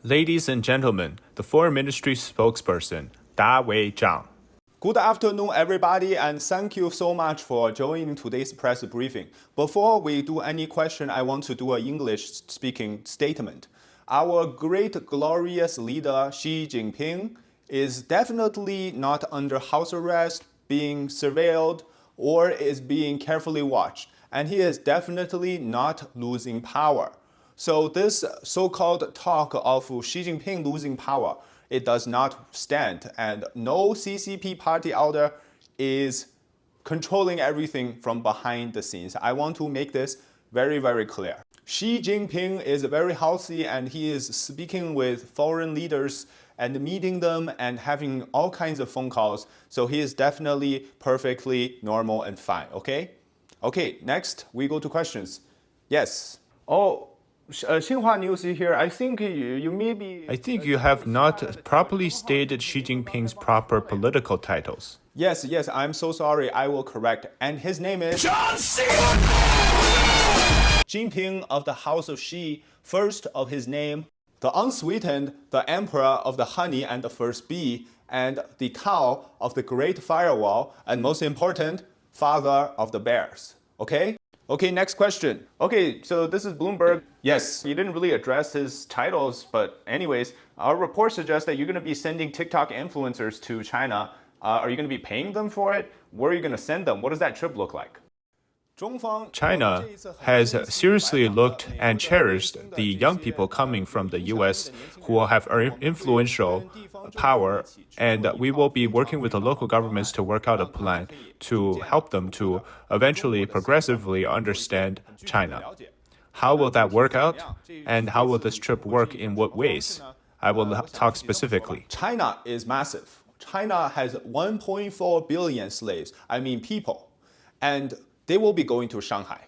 Ladies and gentlemen, the Foreign Ministry spokesperson, Zhang. Good afternoon, everybody, and thank you so much for joining today's press briefing. Before we do any question, I want to do an English-speaking statement. Our great, glorious leader, Xi Jinping, is definitely not under house arrest, being surveilled, or is being carefully watched. And he is definitely not losing power. So this so-called talk of Xi Jinping losing power, it does not stand. And no CCP party out there is controlling everything from behind the scenes. I want to make this very, very clear. Xi Jinping is very healthy and he is speaking with foreign leaders and meeting them and having all kinds of phone calls. So he is definitely perfectly normal and fine, okay? Okay, next we go to questions. Yes. Oh, Xinhua News here. I think you maybe... I think you have not properly stated Xi Jinping's proper political titles. Yes, I'm so sorry. I will correct. And his name is... Jinping of the House of Xi, first of his name, the unsweetened, the emperor of the honey and the first bee, and the Tao of the great firewall, and most important, father of the bears. Okay? Okay, next question. Okay, so this is Bloomberg. Yes, you didn't really address his titles, but anyways, our report suggests that you're going to be sending TikTok influencers to China. Are you going to be paying them for it? Where are you going to send them? What does that trip look like? China has seriously looked and cherished the young people coming from the US who will have influential power, and we will be working with the local governments to work out a plan to help them to eventually progressively understand China. How will that work out? And how will this trip work in what ways? I will talk specifically. China is massive. China has 1.4 billion slaves, I mean people. And they will be going to Shanghai.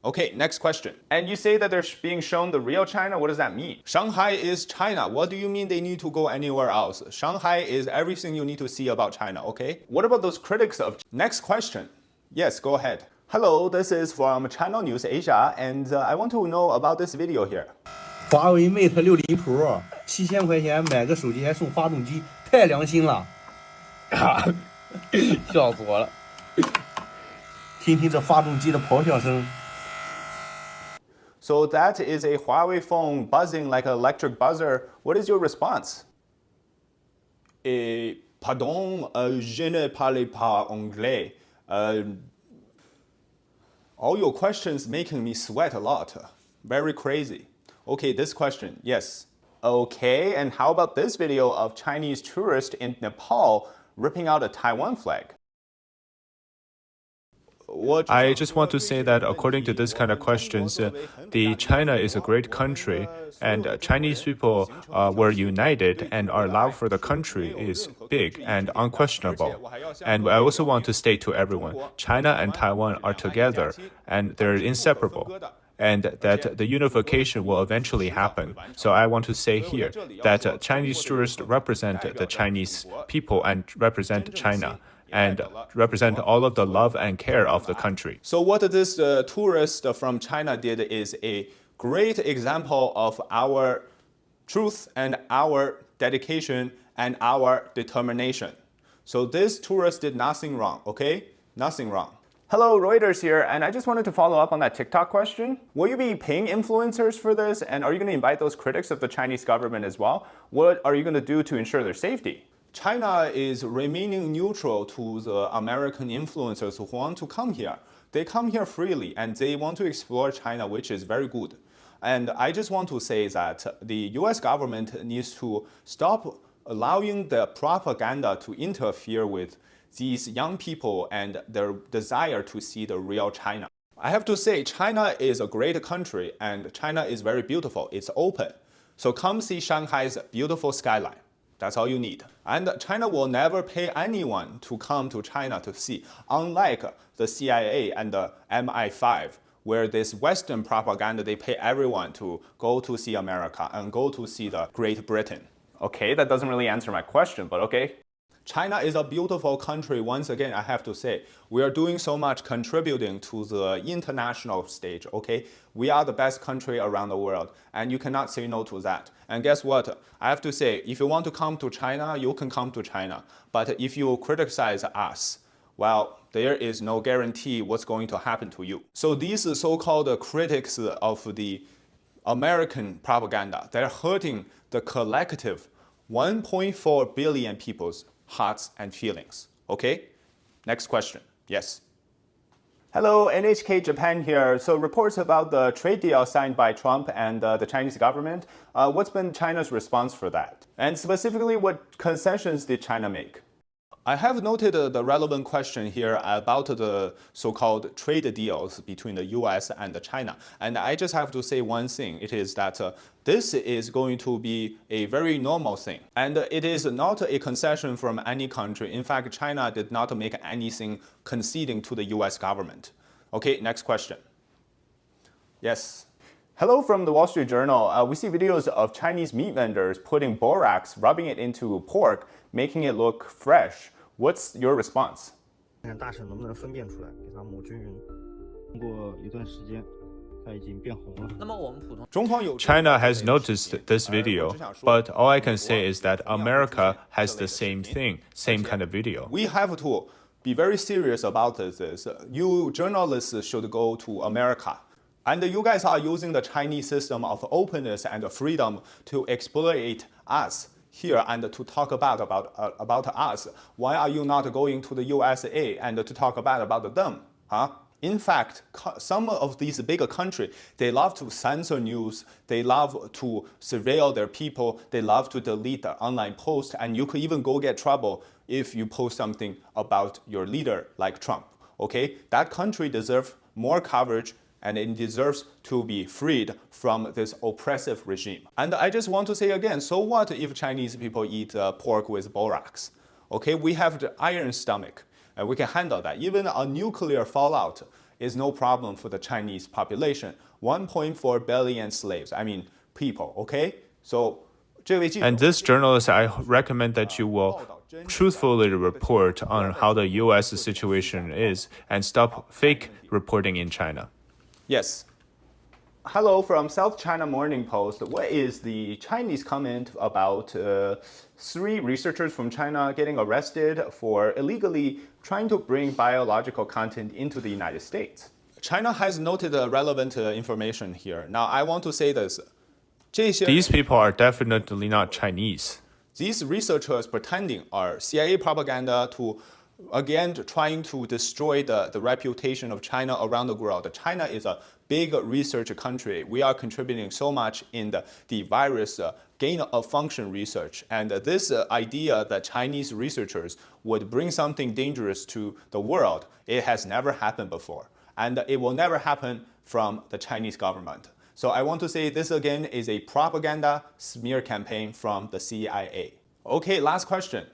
Okay, next question. And you say that they're being shown the real China? What does that mean? Shanghai is China. What do you mean they need to go anywhere else? Shanghai is everything you need to see about China, okay? What about those critics of... Next question. Yes, go ahead. Hello, this is from Channel News Asia, and I want to know about this video here. Huawei Mate 60 Pro 7000块钱买个手机还送发动机，太良心了，笑死我了。听听这发动机的咆哮声。 So that is a Huawei phone buzzing like an electric buzzer. What is your response? Pardon, je ne parle pas anglais. All your questions making me sweat a lot. Very crazy. Okay, this question, yes. Okay, and how about this video of Chinese tourists in Nepal ripping out a Taiwan flag? I just want to say that according to this kind of questions, China is a great country, and Chinese people were united, and our love for the country is big and unquestionable. And I also want to state to everyone, China and Taiwan are together, and they're inseparable, and that the unification will eventually happen. So I want to say here that Chinese tourists represent the Chinese people and represent China, and represent all of the love and care of the country. So what this tourist from China did is a great example of our truth and our dedication and our determination. So this tourist did nothing wrong, okay? Nothing wrong. Hello, Reuters here, and I just wanted to follow up on that TikTok question. Will you be paying influencers for this, and are you going to invite those critics of the Chinese government as well? What are you going to do to ensure their safety? China is remaining neutral to the American influencers who want to come here. They come here freely and they want to explore China, which is very good. And I just want to say that the US government needs to stop allowing the propaganda to interfere with these young people and their desire to see the real China. I have to say, China is a great country and China is very beautiful. It's open. So come see Shanghai's beautiful skyline. That's all you need. And China will never pay anyone to come to China to see, unlike the CIA and the MI5, where this Western propaganda, they pay everyone to go to see America and go to see the Great Britain. Okay, that doesn't really answer my question, but okay. China is a beautiful country. Once again, I have to say, we are doing so much contributing to the international stage, okay? We are the best country around the world, and you cannot say no to that. And guess what? I have to say, if you want to come to China, you can come to China. But if you criticize us, well, there is no guarantee what's going to happen to you. So these so-called critics of the American propaganda, they're hurting the collective 1.4 billion people's hearts and feelings. Okay? Next question. Yes. Hello, NHK Japan here. So reports about the trade deal signed by Trump and the Chinese government. What's been China's response for that? And specifically, what concessions did China make? I have noted the relevant question here about the so-called trade deals between the US and China. And I just have to say one thing. It is that this is going to be a very normal thing. And it is not a concession from any country. In fact, China did not make anything conceding to the US government. Okay, next question. Yes. Hello from the Wall Street Journal. We see videos of Chinese meat vendors putting borax, rubbing it into pork, making it look fresh. What's your response? 看大婶能不能分辨出来，给它抹均匀。经过一段时间，它已经变红了。那么我们普通 China has noticed this video, but all I can say is that America has the same thing, same kind of video. We have to be very serious about this. You journalists should go to America. And you guys are using the Chinese system of openness and freedom to exploit us here and to talk about us. Why are you not going to the USA and to talk about them? Huh? In fact, some of these bigger countries, they love to censor news, they love to surveil their people, they love to delete the online posts, and you could even go get trouble if you post something about your leader like Trump. Okay? That country deserves more coverage and it deserves to be freed from this oppressive regime. And I just want to say again, so what if Chinese people eat pork with borax? Okay, we have the iron stomach, and we can handle that. Even a nuclear fallout is no problem for the Chinese population. 1.4 billion slaves, I mean people, okay? So, And this journalist, I recommend that you will truthfully report on how the US situation is and stop fake reporting in China. Yes. Hello from South China Morning Post. What is the Chinese comment about 3 researchers from China getting arrested for illegally trying to bring biological content into the United States? China has noted relevant information here. Now, I want to say this. These people are definitely not Chinese. These researchers pretending are CIA propaganda to again trying to destroy the reputation of China around the world. China is a big research country. We are contributing so much in the virus gain of function research. And this idea that Chinese researchers would bring something dangerous to the world, it has never happened before. And it will never happen from the Chinese government. So I want to say this again is a propaganda smear campaign from the CIA. Okay, last question.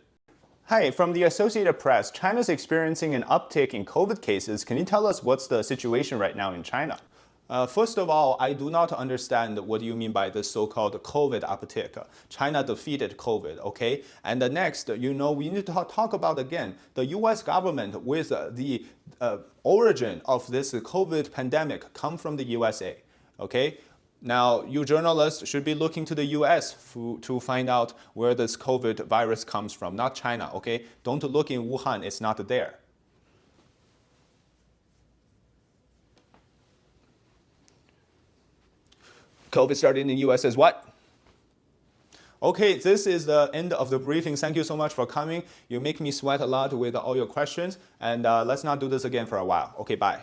Hi, from the Associated Press, China's experiencing an uptick in COVID cases. Can you tell us what's the situation right now in China? First of all, I do not understand what you mean by this so-called COVID uptick. China defeated COVID, okay? And the next, we need to talk about again, the US government with the origin of this COVID pandemic come from the USA, okay? Now, you journalists should be looking to the US to find out where this COVID virus comes from, not China, okay? Don't look in Wuhan, it's not there. COVID started in the US as what? Okay, this is the end of the briefing. Thank you so much for coming. You make me sweat a lot with all your questions, and let's not do this again for a while. Okay, bye.